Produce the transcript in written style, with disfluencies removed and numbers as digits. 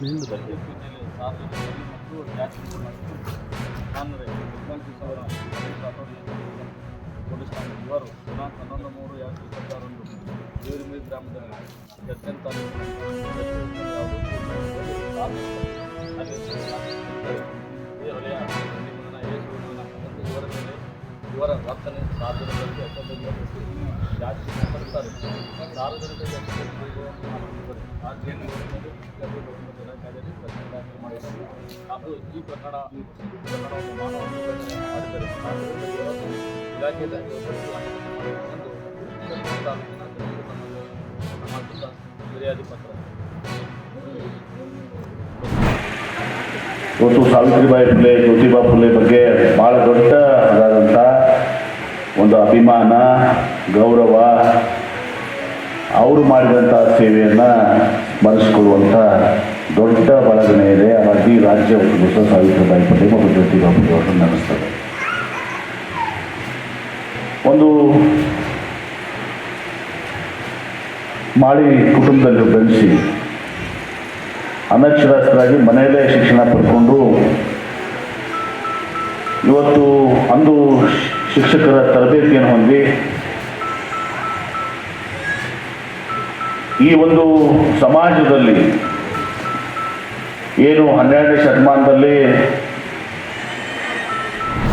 ಮತ್ತು ಜಾತಿ ಕಾನೂನು ವಿಧಾನಸಭಾ ಪೊಲೀಸ್ ಠಾಣೆ ಇವರು ದಿನಾಂಕ 11/3/2022 ದೇವರಿಮೈ ಗ್ರಾಮದಲ್ಲಿ ಜರ್ಜನ್ ಇವರ ವರ್ತನೆ ಸಾರ್ವಜನಿಕರಿಗೆ ಜಾತಿ ಮಾಡ್ತಾರೆ. ಸಾರ್ವಜನಿಕರಿಗೆ ಮಾಡಿದ್ದಾರೆ ಹಾಗೂ ಈ ಪ್ರಕರಣವನ್ನು ಮಾನವ ಮಾಡಿದ್ದಾರೆ. ಇಲಾಖೆಯಲ್ಲಿ ಫಿರ್ಯಾದಿ ಪತ್ರ ಇವತ್ತು ಸಾವಿತ್ರಿಬಾಯಿ ಫುಲೆ, ಜ್ಯೋತಿಬಾ ಫುಲೆ ಬಗ್ಗೆ ಭಾಳ ದೊಡ್ಡದಾದಂಥ ಒಂದು ಅಭಿಮಾನ, ಗೌರವ, ಅವರು ಮಾಡಿದಂಥ ಸೇವೆಯನ್ನು ಸ್ಮರಿಸಿಕೊಳ್ಳುವಂಥ ದೊಡ್ಡ ಬಳಗನೆ ಇದೆ. ಹಾಗಾಗಿ ರಾಜ್ಯ ಒಟ್ಟು ಸಾವಿತ್ರಿಬಾಯಿ ಫುಲೆ ಮತ್ತು ಜ್ಯೋತಿಬಾ ಫುಲೆ ಅವರನ್ನು ನೆನೆಸ್ತದೆ. ಒಂದು ಮಾಳಿ ಕುಟುಂಬದಲ್ಲಿ ಬೆಳೆಸಿ ಅನಕ್ಷರಸ್ಥರಾಗಿ ಮನೆಯಲ್ಲೇ ಶಿಕ್ಷಣ ಪಡ್ಕೊಂಡು ಇವತ್ತು ಅಂದು ಶಿಕ್ಷಕರ ತರಬೇತಿಯನ್ನು ಹೊಂದಿ ಈ ಒಂದು ಸಮಾಜದಲ್ಲಿ ಏನು 12ನೇ ಶತಮಾನದಲ್ಲಿ